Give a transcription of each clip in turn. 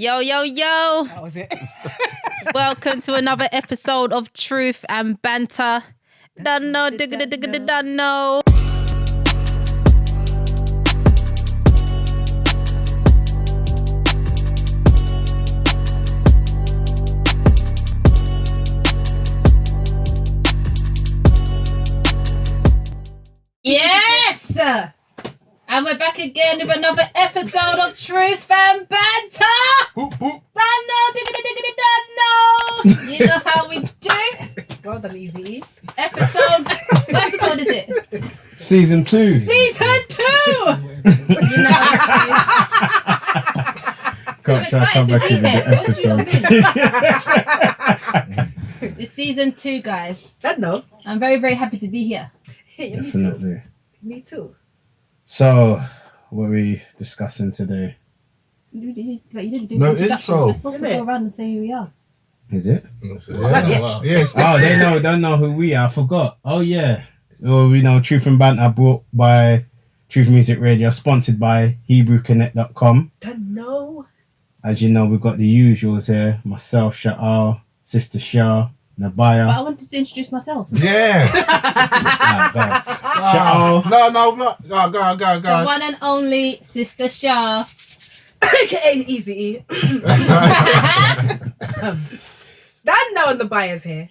Yo, yo, yo. That was it. Welcome to another episode of Truth and Banter. Done know, digga, done know. Yes! And we're back again with another episode of Truth and Banter. Boop, boop. Done know, digga, done know. You know how we do. Well done, Easy. What episode is it? Season 2. Season 2! You know Can't try to come back in with the episode. It's season 2, guys. That no. I'm very, very happy to be here. Hey, Definitely. Me too. So, what are we discussing today? You didn't do No the introduction. intro. We're supposed to go around and say who we are. Is it? Yeah. Yes. Oh, they don't know who we are. I forgot. Oh, yeah. Well, we know Truth and Banter brought by Truth Music Radio, sponsored by HebrewConnect.com. That no. As you know, we've got the usuals here. Myself, Sha'al, Sister Shah, But Nabaya. I wanted to introduce myself. Yeah. Sha'al. No. Go. The one and only Sister Shah. AKA Easy. That no, and the buyers here.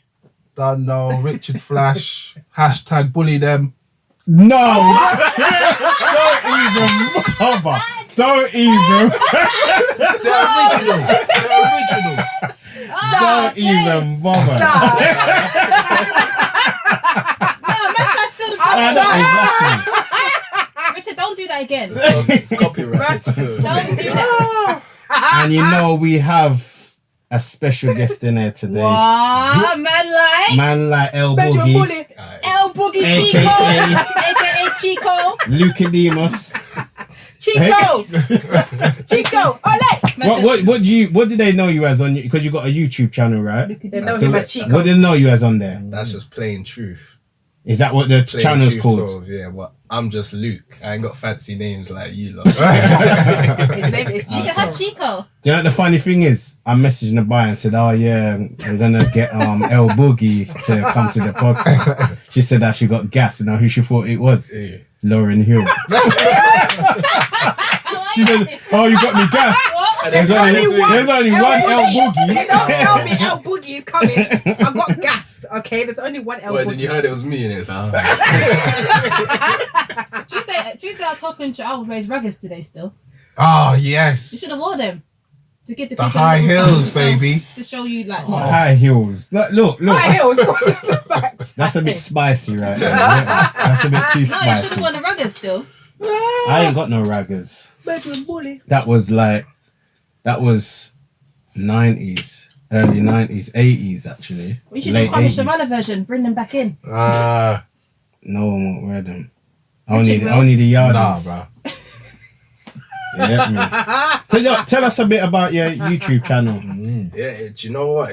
Don't know. Richard Flash. Hashtag bully them. No! Don't even bother. Don't even. The original. Don't even bother. No, man, I still Exactly. Richard, don't do that again. It's copyright. Don't do that. And you know we have a special guest in here today. What? Man like El Bedroom Boogie, bully. El Boogie AKA aka Chico. Lucidimus. Chico. Ole. What did they know you as on? Because you got a YouTube channel, right? They know So him as Chico. what did they know you as on there? That's just plain truth. Is that what the Plain channel's truth called? 12, yeah, but I'm just Luke. I ain't got fancy names like you lot. His name is You can have Chico. Chico. Do you know what the funny thing is? I messaged Nabaya and said, "Oh yeah, I'm gonna get El Boogie to come to the podcast." She said that she got gas, and who she thought it was? Yeah. Lauren Hill. She said, "Oh, you got me gas." There's only one El Boogie. Don't tell me El Boogie is coming. I got gas. Okay, there's only one El Well, Boogie. then you heard it was me and it's Tuesday I was hoping I would raise ruggers today still. Oh, You yes. should have worn them. To get the The people high a little heels, something baby. To show you like High heels. Look. High heels. Facts. That's a bit spicy, right? There. That's a bit too No, you should have spicy. worn the ruggers still. I ain't got no raggers. Bedroom bully. That was 90s, early 90s, 80s actually. We should Late do Kwame 80s. Shavana version. Bring them back in. No one won't wear them. Richard will. Only the yardies. Nah, bro. Yeah, so tell us a bit about your YouTube channel. Yeah, do you know what?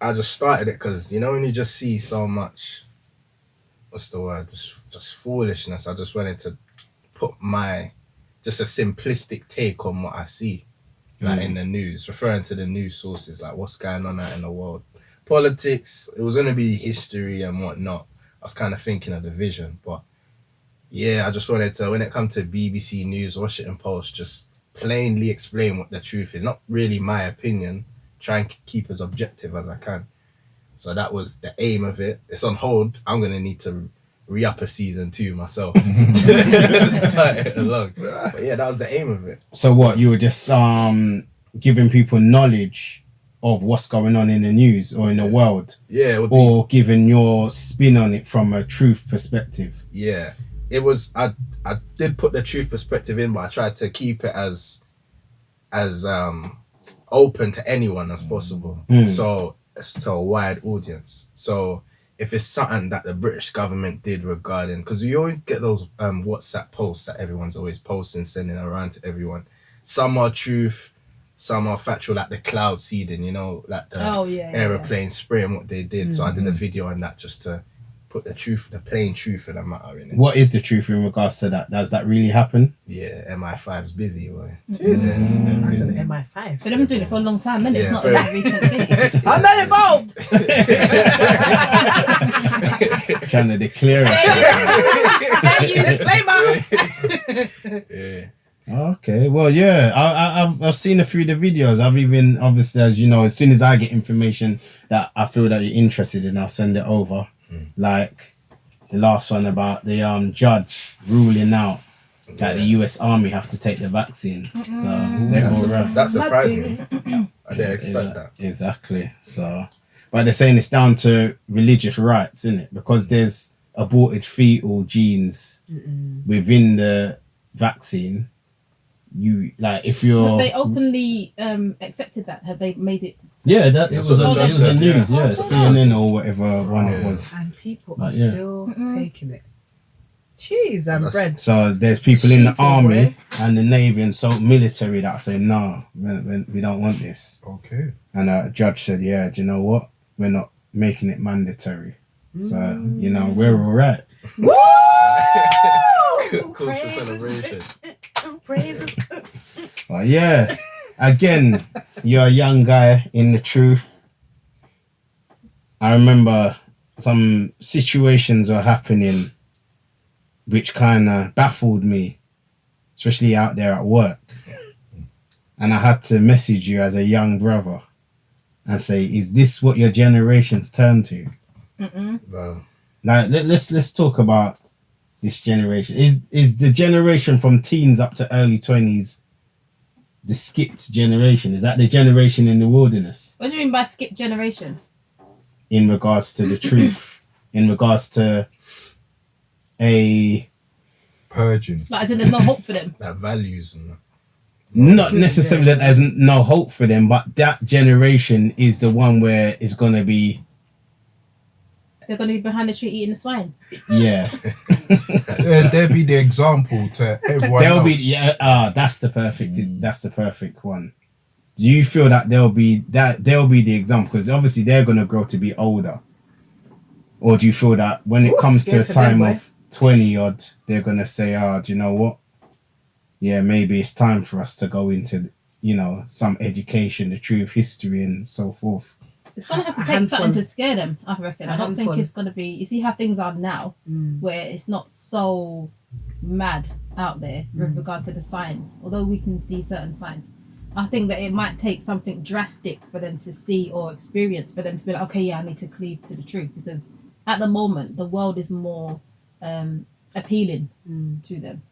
I just started it because, you know, when you just see so much, what's the word? Just foolishness. I just wanted to put just a simplistic take on what I see. Like in the news, referring to the news sources, like what's going on out in the world. Politics, it was going to be history and whatnot. I was kind of thinking of the vision, but yeah, I just wanted to, when it comes to BBC News, Washington Post, just plainly explain what the truth is. Not really my opinion, try and keep as objective as I can. So that was the aim of it. It's on hold. I'm going to need to re-up a season 2 myself to start it along. But yeah, that was the aim of it. So what, you were just giving people knowledge of what's going on in the news or in the world, Yeah, it would be, or giving your spin on it from a truth perspective? yeah. It was, I did put the truth perspective in, but I tried to keep it as open to anyone as possible. So it's to a wide audience. So if it's something that the British government did regarding, because you always get those WhatsApp posts that everyone's always posting, sending around to everyone. Some are truth, some are factual, like the cloud seeding, you know, like the aeroplane spraying what they did. So I did a video on that just to put the plain truth of the matter in it. What is the truth in regards to that? Does that really happen? Yeah, MI5's busy, boy. Jesus. Mm. That's an MI5. But they've been doing it for a long time, innit? It's Yeah, not fair. a recent thing. I'm not involved. Trying to declare it. Disclaimer. Yeah. Okay, well, yeah, I've seen a few of the videos. I've even, obviously, as you know, as soon as I get information that I feel that you're interested in, I'll send it over. Like the last one about the judge ruling out that the US Army have to take the vaccine. So they're all right. That surprised me. I didn't expect that. Exactly. So, but they're saying it's down to religious rights, isn't it? Because there's aborted fetal genes within the vaccine. You like if you're They openly accepted that. Have they made it? yeah, that That's it was what the on judge the said, news, yeah. yeah, Oh, CNN or whatever one it Yeah. was. And people But are yeah. still taking it. Cheese and That's- bread. So there's people in the Sheeple, army boy. and the navy and so military that say no, we don't want this. Okay. And a judge said, yeah, do you know what? We're not making it mandatory. So you know we're all right. Woo! Cause for celebration. Praises. But yeah, again, you're a young guy in the truth. I remember some situations were happening which kind of baffled me, especially out there at work. And I had to message you as a young brother and say, is this what your generation's turn to? Well, Like, let's talk about this generation. Is the generation from teens up to early 20s the skipped generation? Is that the generation in the wilderness What do you mean by skip generation? in regards to the truth, in regards to a Purging. Like, as in, there's no hope for them. that values and that. not necessarily that there's no hope for them, but that generation is the one where it's gonna be They're going to be behind the tree eating the swine. yeah. They'll be the example to everyone They'll else. be that's the perfect one. Do you feel that they'll be the example? Because obviously they're gonna grow to be older. Or do you feel that when it comes to a scared for them, time boy. of 20 odd, they're gonna say, do you know what? Yeah, maybe it's time for us to go into, some education, the truth, history, and so forth. It's going to have to A take handful. something to scare them, I reckon. A I don't think handful. it's going to be... You see how things are now, where it's not so mad out there with regard to the signs, although we can see certain signs. I think that it might take something drastic for them to see or experience, for them to be like, okay, yeah, I need to cleave to the truth, because at the moment, the world is more appealing to them.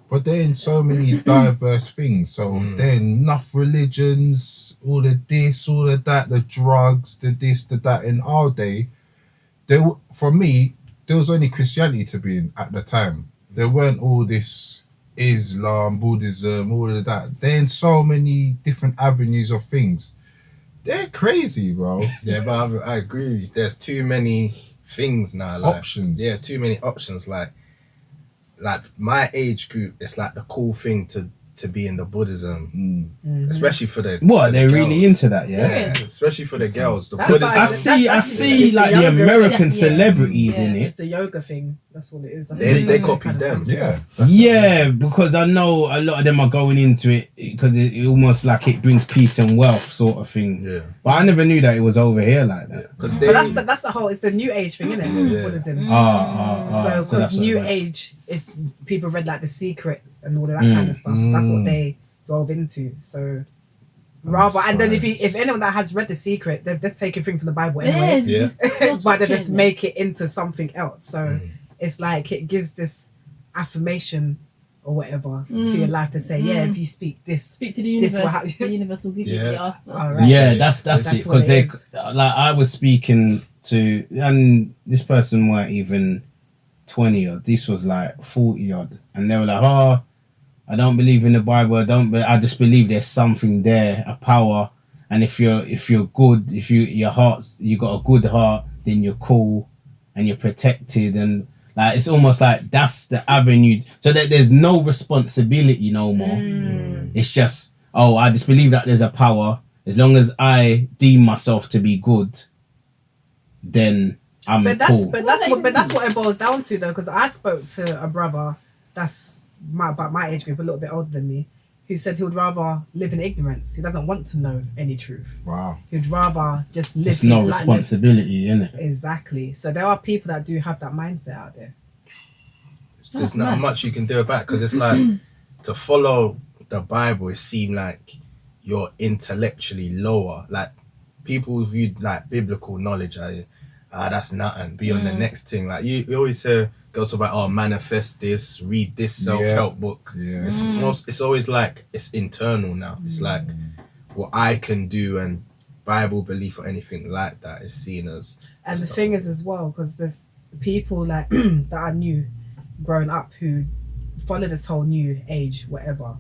But they're in so many diverse things. So they're in enough religions, all of this, all of that, the drugs, the this, the that. In our day, for me, there was only Christianity to be in at the time. There weren't all this Islam, Buddhism, all of that. They're in so many different avenues of things. They're crazy, bro. Yeah, but I agree with you. There's too many things now. Like, Options. Yeah, too many options. Like my age group, it's like the cool thing to be in the Buddhism, especially for the What, for the they're really girls. into that, yeah? Yeah, especially for the girls. The That's Buddhism. like- I see It's the like the younger- American Yeah. celebrities in It's it. the yoga thing. That's what it is. That's They the copied kind of them. stuff. Yeah. Yeah, because I know a lot of them are going into it because it almost like it brings peace and wealth sort of thing. Yeah. But I never knew that it was over here like that. Because But that's the whole. It's the new age thing, isn't it? Yeah. Buddhism. So So that's because what new it was. age, if people read like The Secret and all of that kind of stuff, that's what they delve into. So rather, and then if anyone that has read The Secret, they've just taken things from the Bible anyway, but they just make it into something else. So it's like it gives this affirmation or whatever to your life to say, yeah, if you speak this, Speak to the This will universe. happen. The universe will give you what you asked for. all right. Yeah, that's That's it. what Because it they is. like I was speaking to, and this person weren't even 20 odd. This was like 40 odd, and they were like, "Oh, I don't believe in the Bible. I just believe there's something there, a power. And if you're good, if you got a good heart, then you're cool, and you're protected, and like it's almost like that's the avenue. So that there's no responsibility no more. It's just, I just believe that there's a power. As long as I deem myself to be good, then I'm cool. But that's what it boils down to, though, because I spoke to a brother that's about my age group, a little bit older than me, who said he would rather live in ignorance. He doesn't want to know any truth. Wow. He'd rather just live. It's no responsibility, innit? Exactly. So there are people that do have that mindset out there. There's not much you can do about it, because it's like to follow the Bible, it seems like you're intellectually lower. Like people viewed like biblical knowledge as that's nothing. Be on the next thing. Like you always hear girls about manifest this, read this self-help book. Yeah. It's always like it's internal now. It's like what I can do, and Bible belief or anything like that is seen as. And the thing is as well, because there's people like that I knew growing up who follow this whole new age, whatever,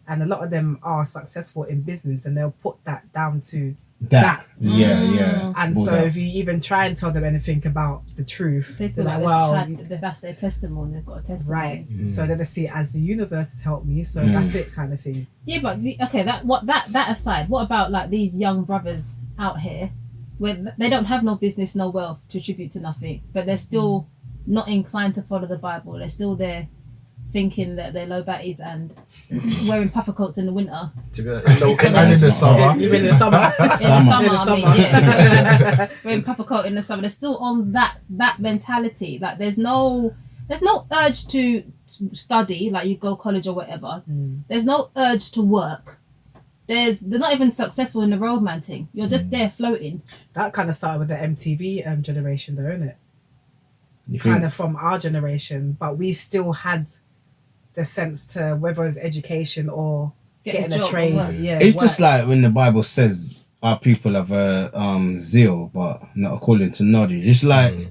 and a lot of them are successful in business, and they'll put that down to that. Yeah. And so if you even try and tell them anything about the truth, they feel they're like, that's their testimony. They've got a testimony, right? So then they see it as the universe has helped me, so that's it, kind of thing. Yeah, but okay, that aside, what about like these young brothers out here, where they don't have no business, no wealth to attribute to nothing, but they're still not inclined to follow the Bible. They're still there thinking that they're low batties and wearing puffer coats in the winter. And in the summer. Even in the summer. Wearing puffer coat in the summer. They're still on that mentality. Like there's no urge to study, like you go college or whatever. There's no urge to work. They're not even successful in the roadman thing. You're just there floating. That kind of started with the MTV generation though, isn't it? Kind of from our generation, but we still had the sense to whether it's education or getting a trade. It's just like when the Bible says our people have zeal, but not according to knowledge. It's like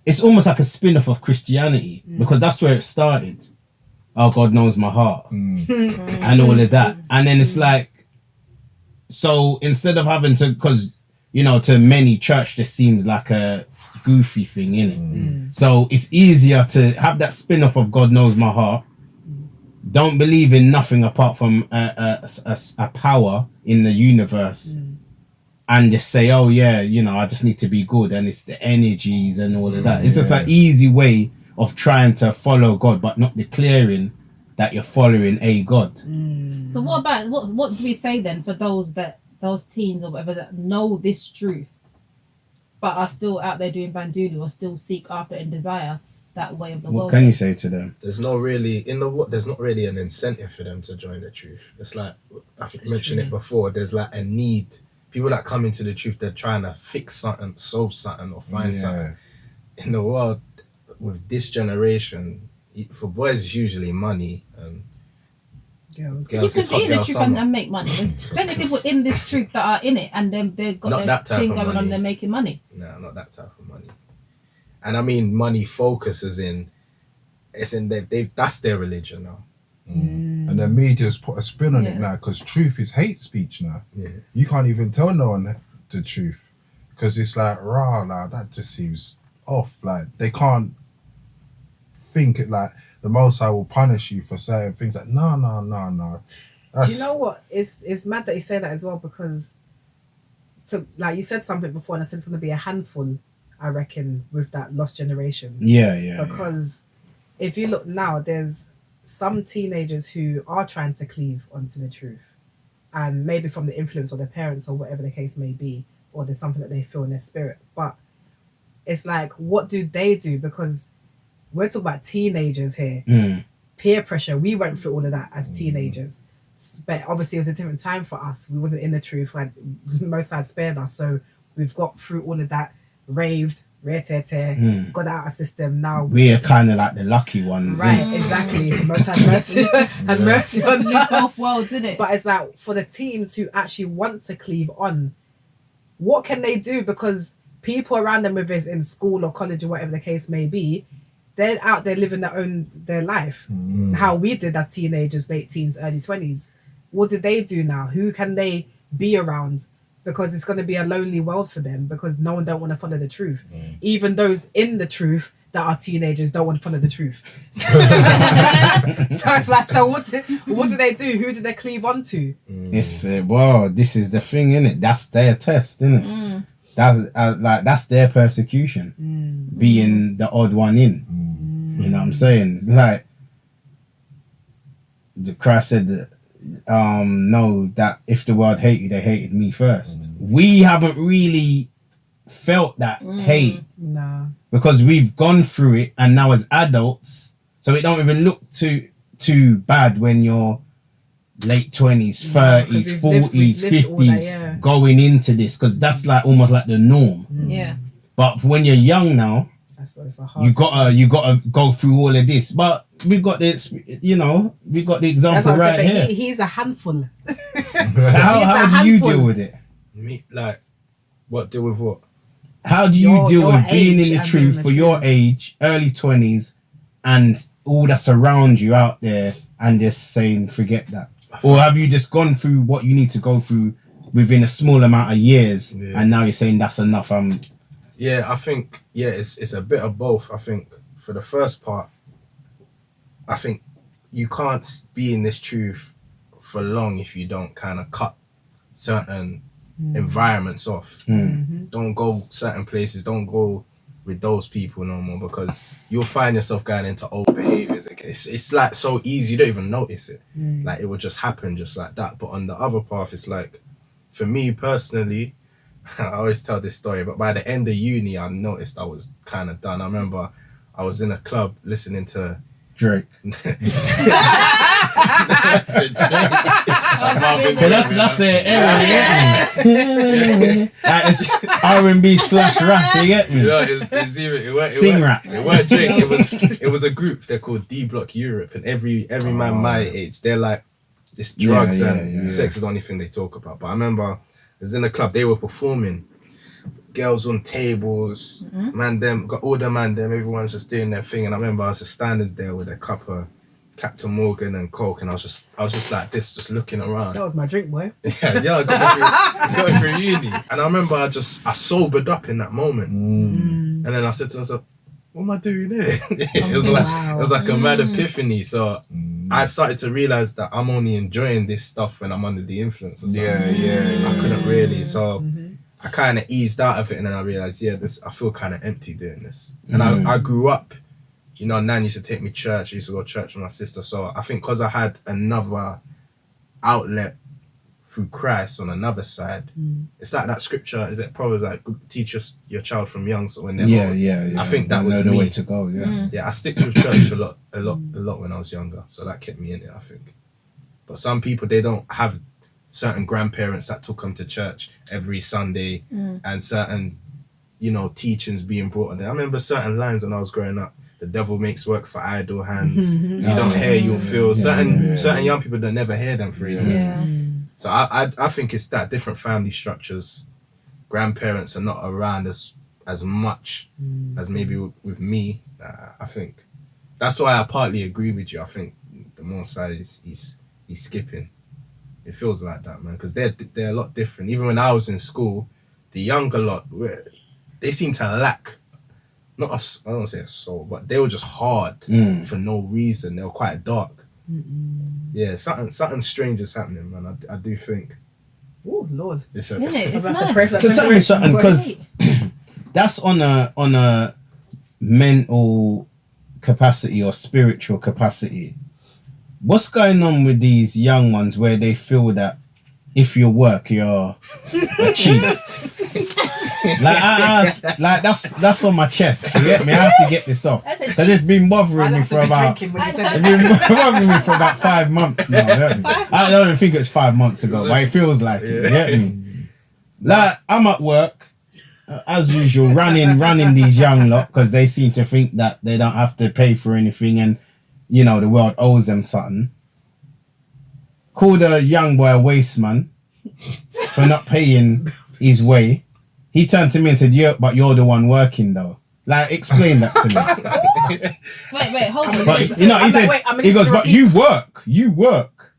it's almost like a spin-off of Christianity, because that's where it started. Oh, God knows my heart and all of that, and then it's like, so instead of having to, because to many, church just seems like a goofy thing, innit? So it's easier to have that spin-off of God knows my heart, don't believe in nothing apart from a power in the universe, and just say, oh yeah, I just need to be good, and it's the energies and all of that. It's just an easy way of trying to follow God, but not declaring that you're following a God. So what about what do we say then for those teens or whatever that know this truth but are still out there doing Bandulu, or still seek after and desire that way of the world? What can you say to them? There's not really an incentive for them to join the truth. It's like, I think I mentioned it before, there's like a need. People that come into the truth, they're trying to fix something, solve something, or find something. In the world, with this generation, for boys it's usually money, and girls you can be in the truth and make money. There's plenty of people in this truth that are in it, and then they've got their thing going on, they're making money. No, not that type of money. And I mean money focuses that's their religion now. And the media's put a spin on it now, because truth is hate speech now. You can't even tell no one the truth, because it's like, that just seems off. Like they can't think it, like the Most High will punish you for certain things. Like no. Do you know what? It's mad that you say that as well, because like you said something before, and I said it's going to be a handful, I reckon, with that lost generation. Yeah. Because if you look now, there's some teenagers who are trying to cleave onto the truth, and maybe from the influence of their parents or whatever the case may be, or there's something that they feel in their spirit. But it's like, what do they do? Because we're talking about teenagers here. Peer pressure. We went through all of that as teenagers. But obviously it was a different time for us. We wasn't in the truth. Most had spared us. So we've got through all of that, raved, got out of our system. Now we are kind of like the lucky ones. Right, exactly. Most had mercy, mercy on us. Both worlds, didn't it? But it's like, for the teens who actually want to cleave on, what can they do? Because people around them, whether it's in school or college or whatever the case may be, they're out there living their life. How we did as teenagers, late teens, early 20s. What do they do now? Who can they be around? Because it's going to be a lonely world for them, because no one don't want to follow the truth. Even those in the truth that are teenagers don't want to follow the truth. So it's like, so what do they do? Who do they cleave onto? This is the thing, innit? That's their test, innit? that's their persecution, being the odd one in. You know what I'm saying? It's like Christ said that no, that if the world hate you, they hated me first. We haven't really felt that hate because we've gone through it, and now as adults, so it don't even look too bad when you're late 20s, 30s, 40s, 50s going into this, because that's like almost like the norm. Yeah. But when you're young now, you gotta go through all of this. But we've got this, we've got the example right here. He's a handful. How do you deal with it? Me, like, what deal with what? How do you deal with being in the truth for your age, early 20s, and all that's around you out there, and just saying, forget that? Or have you just gone through what you need to go through within a small amount of years, and now you're saying that's enough? Yeah, I think it's a bit of both. I think for the first part, I think you can't be in this truth for long if you don't kind of cut certain environments off. Don't go certain places. Don't go with those people no more, because you'll find yourself going into old behaviors again. It's like so easy, you don't even notice it. Like it will just happen just like that. But on the other path, it's like, for me personally, I always tell this story, but by the end of uni, I noticed I was kind of done. I remember I was in a club listening to Drake. That's the era. It's R&B / rap. You get me? It's Sing rap. It weren't Drake. It was a group. They're called D Block Europe, and every man my age, they're like, it's drugs and sex is the only thing they talk about. But I remember I was in the club. They were performing. Girls on tables, man them, got all the man them, everyone's just doing their thing. And I remember I was just standing there with a cup of Captain Morgan and Coke, and I was just like this, just looking around. That was my drink, boy. I got me through uni. And I remember I sobered up in that moment. And then I said to myself, what am I doing here? It was like a mad epiphany. So I started to realize that I'm only enjoying this stuff when I'm under the influence or something. I couldn't really, so I kind of eased out of it, and then I realized, I feel kind of empty doing this. And I grew up, Nan used to take me to church. I used to go to church with my sister. So I think because I had another outlet through Christ on another side, it's like that scripture, is it Proverbs, like, teach your child from young, so when they're old. I think that was the me. way to go. I stick with church a lot when I was younger, so that kept me in it, I think. But some people, they don't have certain grandparents that took them to church every Sunday, and certain, teachings being brought on there. I remember certain lines when I was growing up. The devil makes work for idle hands. If you don't hear, you'll feel. Certain young people don't never hear them phrases. So I think it's that different family structures. Grandparents are not around as much as maybe with me. I think that's why I partly agree with you. I think the Most High he's skipping. It feels like that, man, because they're a lot different. Even when I was in school, the younger lot, they seem to lack, I don't want to say a soul, but they were just hard for no reason. They were quite dark. Yeah, something strange is happening, man. I do think. Oh Lord! It's to tell me something, because that's on a mental capacity or spiritual capacity. What's going on with these young ones where they feel that if you work, you're a chief? like that's on my chest. You get me? I have to get this off. So it's been bothering me for about 5 months now. I don't even think it was 5 months ago, but it feels like it. You get me? Like, I'm at work as usual, running these young lot, because they seem to think that they don't have to pay for anything, and the world owes them something. Called a young boy a waste man for not paying his way. He turned to me and said, but you're the one working though. Like, explain that to me. Wait, hold on. But, he goes, but you work.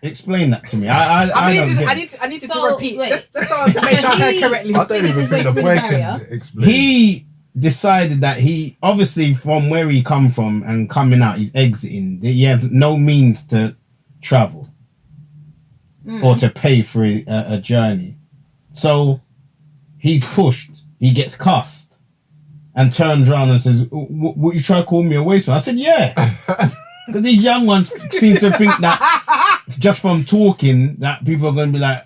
Explain that to me. I need to repeat. Let's start to make sure I heard correctly. I don't even think the boy can explain. He decided that he, obviously from where he come from and coming out, he's exiting. He had no means to travel or to pay for a journey. So he's pushed, he gets cussed, and turns around and says, "What you try to call me a waste man?" I said, "Yeah," because these young ones seem to think that just from talking that people are going to be like,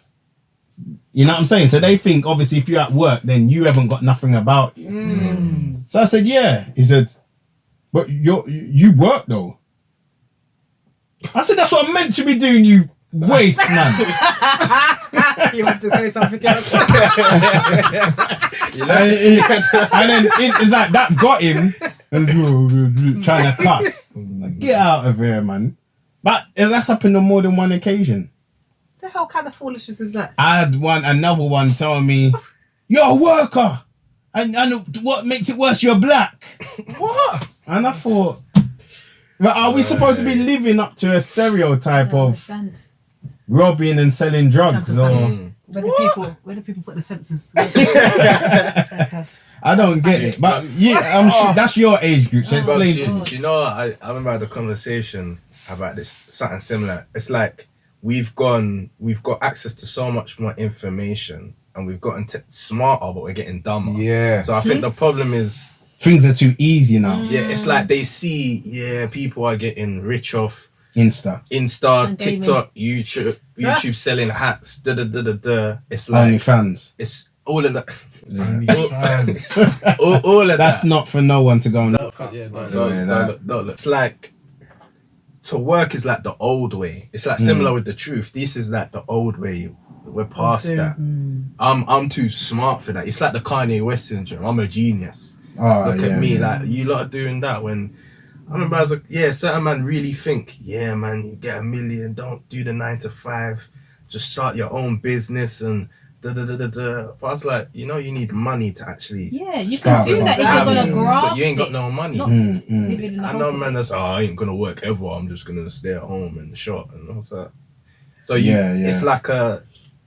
you know what I'm saying? So they think obviously if you're at work, then you haven't got nothing about you. So I said, "Yeah." He said, "But you work though." I said, "That's what I'm meant to be doing, you waste man." You want to say something else? You know? And then it's like that got him trying to cuss. Like, get out of here, man. But that's happened on more than one occasion. The hell kind of foolishness is that? I had another one telling me, "You're a worker, and what makes it worse, you're black." What? And I thought, but are we supposed to be living up to a stereotype of robbing and selling drugs? Or Where do people put the sensors? I don't get it. But yeah, I'm sure that's your age group. So explain to me. Do you know what? I remember I had a conversation about this, something similar. It's like we've got access to so much more information, and we've gotten smarter, but we're getting dumber. Yeah. So I think the problem is Things are too easy now. yeah, it's like they see people are getting rich off Insta, And gaming. TikTok, YouTube selling hats, It's like OnlyFans. it's all of that. OnlyFans. all of That's that. not for no one to go and look. Don't look. It's like to work is like the old way. It's like similar with the truth. This is like the old way. We're past that. I'm too smart for that. It's like the Kanye West syndrome. I'm a genius. Look at me, like you lot are doing that. When I remember I was like, certain man really think, man, you get $1 million, don't do the 9 to 5, just start your own business and But I was like, you need money to actually you can start do that if you're something. gonna graft. but you ain't got no money. living in the I know whole- man that's I ain't gonna work ever, I'm just gonna stay at home and shop and all that. So it's like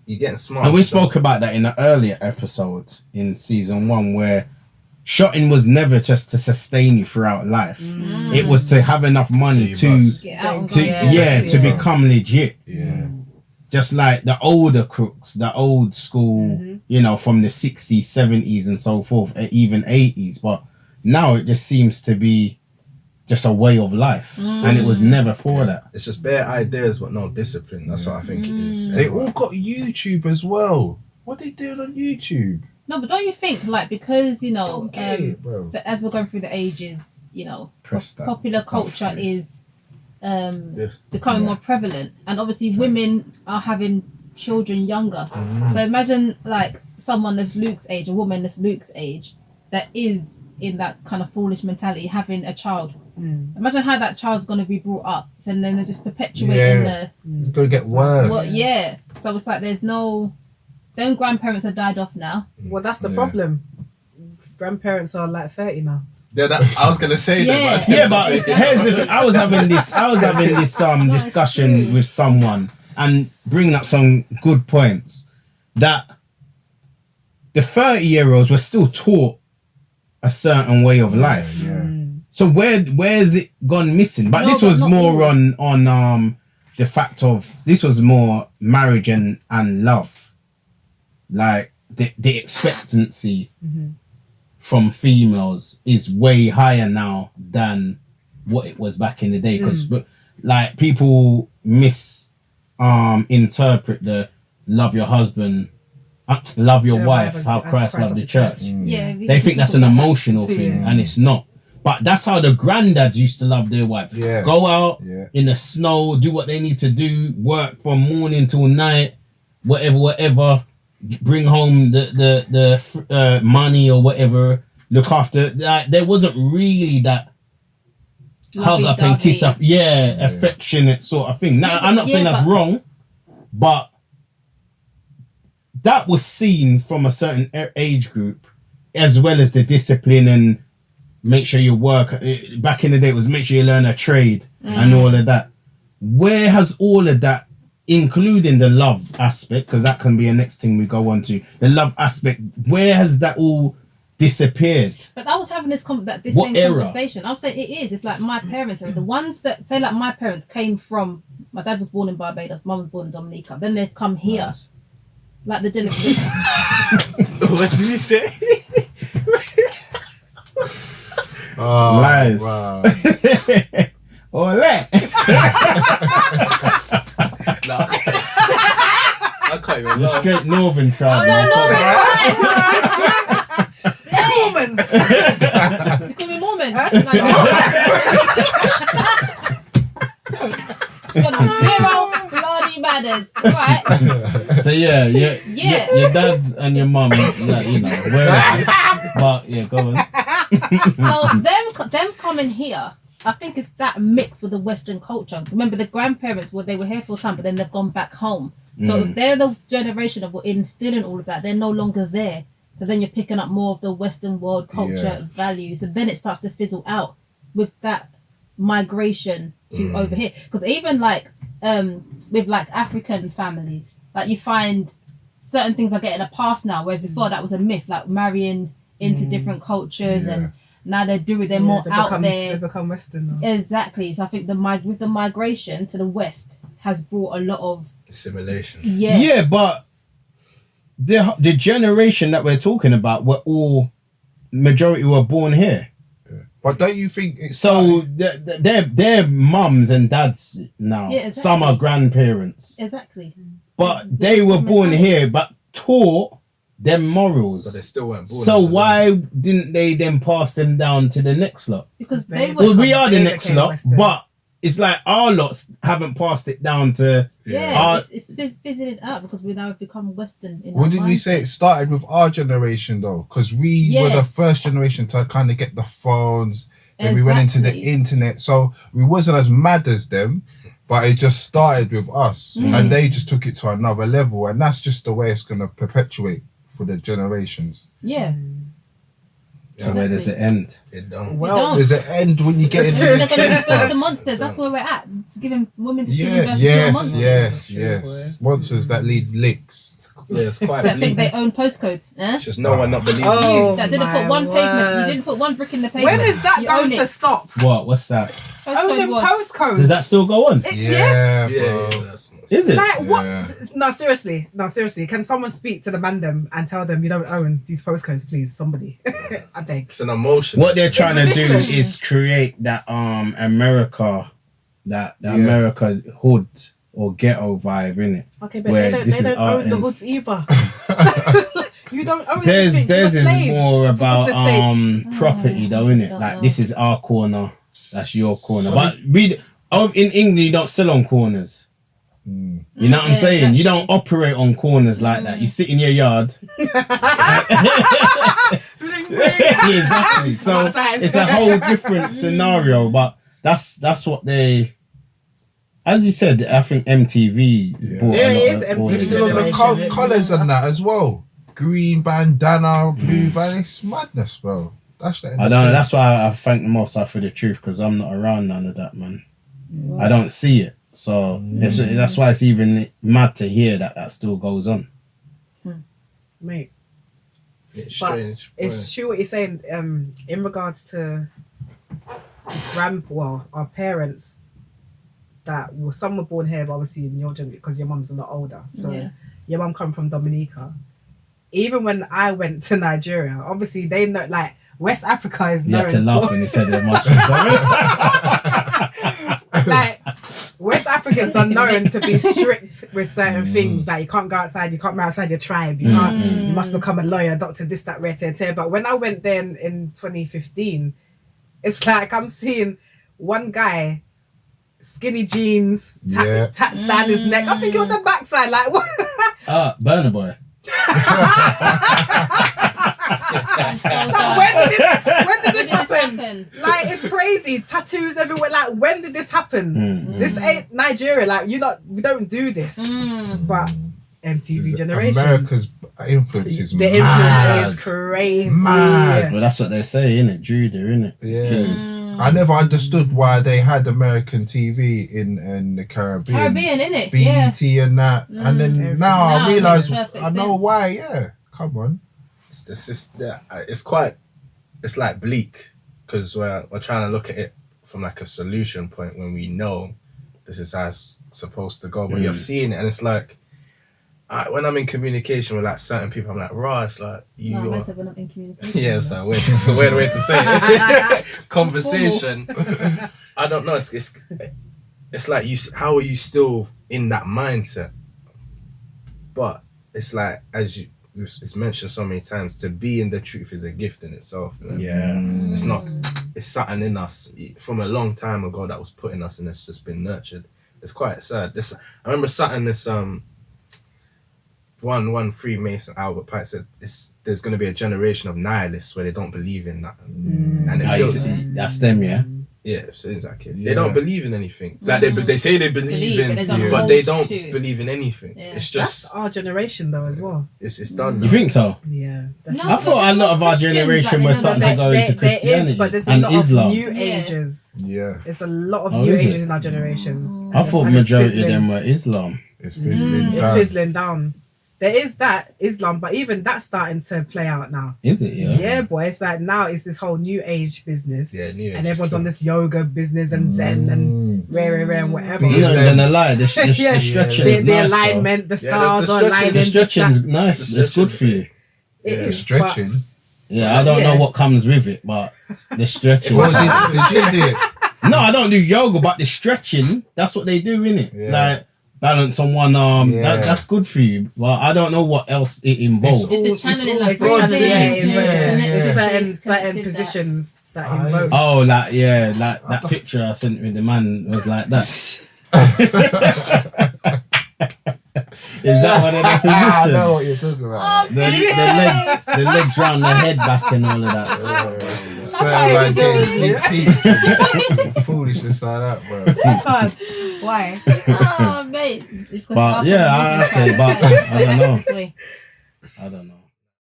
you're getting smart. And we spoke about that in an earlier episode in season 1 where shotting was never just to sustain you throughout life. It was to have enough money So you must. Get out and to go. to become legit. Yeah. Just like the older crooks, the old school, from the 60s, 70s and so forth, even 80s. But now it just seems to be just a way of life. And it was never for that. It's just bare ideas but no discipline. That's what I think it is. They all got YouTube as well. What are they doing on YouTube? No, but don't you think because Don't get it, bro. as we're going through the ages, Press that. popular culture Confidence. is Yes. becoming more prevalent, and obviously women are having children younger. So imagine like someone that's Luke's age, a woman that's Luke's age, that is in that kind of foolish mentality, having a child. Imagine how that child's going to be brought up. So then they're just perpetuating It's gonna get worse. So it's like there's no. Then grandparents have died off now. Well, that's the Yeah. problem. Grandparents are like 30 now. I was gonna say that. Yeah, but here's the thing. I was having this discussion with someone and bringing up some good points that the 30-year-olds were still taught a certain way of life. Yeah. So where's it gone missing? But No, this but was not more all. on the fact of this was more marriage and love. Like the expectancy from females is way higher now than what it was back in the day, because like people interpret the love your husband, love your wife, how Christ loved the church. They think that's an emotional thing, and it's not. But that's how the granddads used to love their wife. Yeah. Go out Yeah. in the snow, do what they need to do, work from morning till night, whatever. Bring home the money or whatever. Look after. There wasn't really that hug up and kiss up, affectionate sort of thing. Now, Yeah, I'm not saying that's wrong, but that was seen from a certain age group, as well as the discipline and make sure you work. Back in the day, it was make sure you learn a trade and all of that. Where has all of that, including the love aspect, because that can be a next thing we go on to, the love aspect, where has that all disappeared? But I was having this What same era? conversation. I'm saying it is. It's like my parents are the ones that say like my parents came from. My dad was born in Barbados. Mum was born in Dominica. Then they've come here, Nice. like the What did he say? Oh, Lies. wow. Or that. No, I can't even The laugh. straight northern tribe. Mormons. You call me Mormon? It's got zero bloody manners. Right. So yeah, Yeah. your dads and your mum, like, you know, wherever. But yeah, go on. So them coming here, I think it's that mix with the Western culture. Remember the grandparents, they were here for a time, but then they've gone back home. So if they're the generation that were instilling all of that, they're no longer there. So then you're picking up more of the Western world culture values, and then it starts to fizzle out with that migration to over here. Because even like with like African families, like you find certain things are getting a pass now, whereas before that was a myth, like marrying into different cultures, and now they're more out there. They become Western now. Exactly. So I think with the migration to the West has brought a lot of Assimilation. Yeah, but the generation that we're talking about were all majority were born here. But don't you think it's So they're mums and dads now. Yeah, exactly. Some are grandparents. exactly. But they were born here, but taught them morals. But they still weren't born. So into why didn't they then pass them down to the next lot? Because They- they Well, were we are the They next became lot, Western. but it's like our lots haven't passed it down to. it's visited out because we now have become Western. Wouldn't you say it started with our generation though? Because we were the Yes. first generation to kind of get the phones. Then we went into the Exactly. internet, so we wasn't as mad as them. But it just started with us, and they just took it to another level, and that's just the way it's gonna perpetuate for the generations. Yeah. So where does it end? It don't. Well, don't. There's an end when you get into They're the going to refer to check. monsters. That's where we're at. It's giving women to give Yeah, birth to yes, monsters. yes. Monsters that lead licks. Yeah, it's quite That think bleak. they own postcodes. Eh? It's just no one not believing. Oh, You that didn't my put one pavement. You word. didn't put one brick in the pavement. When is that You going own to it. stop? What's that? Owning Postcode was. postcodes. Does that still go on? Yes. Yeah, bro. that's not. Is it? Like what? Yeah. No, seriously. Can someone speak to the mandem and tell them you don't own these postcodes, please? Somebody, I beg. It's an emotion. What they're trying to do ridiculous. is create that America, that Yeah. America hood or ghetto vibe, innit? Okay, but Where they this is don't our own the end. hoods either. You don't own Theirs anything. is You're slaves, more for about goodness sake. property though, I innit? don't Like know. this is our corner, that's your corner. But in England you don't sell on corners. Mm. You know what I'm Yeah, saying? You exactly. don't operate on corners like that. You sit in your yard. Bling, bling. Yeah, exactly. So Outside. it's a whole different scenario, but that's what they. As you said, I think MTV Yeah. brought Yeah, a lot it is of all MTV It's this still stuff. the generation. colours and that as well. Green bandana, blue bandana. It's madness, bro. That's the end I of don't know. it. That's why I thank the Most High for the truth, because I'm not around none of that, man. I don't see it, so that's why it's even mad to hear that still goes on. Mate, It's but strange. it's true what you're saying. In regards to our parents some were born here, but obviously in your generation because your mum's a lot older. So Yeah. your mum come from Dominica. Even when I went to Nigeria, obviously they know like West Africa is You known had to laugh for- when you said the mushrooms. like West Africans are known to be strict with certain things. Like you can't go outside, you can't marry outside your tribe, you can't. You must become a lawyer, doctor, this, that, rare, tear. But when I went there in 2015, it's like I'm seeing one guy, skinny jeans, tats down his neck. I think it was the backside. Like what? Burner Boy. Like, when did this happen? happen? Like it's crazy. Tattoos everywhere. Like when did this happen? This ain't Nigeria. Like we don't do this. But MTV generation. America's influence is The mad. influence is crazy. Mad. Well, that's what they say, innit? Judah, innit? Yeah. Kings. I never understood why they had American TV in the Caribbean. Caribbean, innit? Yeah. BET and that. And then Everything. now I Now it realise, makes perfect I know sense. why, yeah. Come on. It's like bleak because we're trying to look at it from like a solution point when we know this is how it's supposed to go, but you're seeing it and it's like when I'm in communication with like certain people, I'm like, raw. It's like you. No, I said we're not in communication. Yeah, it's a weird way to say it. Conversation. I don't know. It's like you. How are you still in that mindset? But it's like it's mentioned so many times, to be in the truth is a gift in itself. You know? Yeah. It's not. It's something in us from a long time ago that was put in us, and it's just been nurtured. It's quite sad. I remember something this one Freemason, Albert Pike, said there's going to be a generation of nihilists where they don't believe in that, and it feels that's them, yeah. Yeah, it seems like it. Yeah. They don't believe in anything. Like they say they believe in, but there's a but they hold don't to. believe in anything. Yeah. It's That's just our generation though as well. it's done. You think so? Yeah. No, I thought a lot of our Christians, generation like, were they starting don't to go know into There Christianity is, but there's a and lot Islam. of new Yeah. ages. Yeah, There's a lot of Oh, new is it? ages in our generation. I thought And it's majority of fizzling. them were Islam. it's fizzling It's down. fizzling down. There is that Islam, but even that's starting to play out now. Is it? Yeah. Yeah, boy. It's like now it's this whole new age business. Yeah, new age And is everyone's true. on this yoga business and Zen and rare and whatever. You know, Yeah. then a lie. The Yeah. stretching The, is the nice. though. alignment, the Yeah, stars the are stretching- aligning. The this, stretching's that. nice. The It's good for you. It Yeah. is, Stretching. Yeah, I don't Yeah. know what comes with it, but the stretching. What did you do? No, I don't do yoga, but the stretching, that's what they do, innit? Yeah. Like balance on one arm. Yeah. That's good for you. Well, I don't know what else it involves. It's the channeling, like It's the channel, breathing, yeah, connected certain with that. positions that I- invoke. Oh, like that picture I sent with the man was like that. Is that one of the I positions? know what you're talking about. The legs round the head back and all of that. Yeah. Sound like getting sneak peeks and foolishness like that, bro. God, why? Oh, mate. It's 'cause But, you yeah, asked okay, me to but do it. I don't know. This way. I don't know.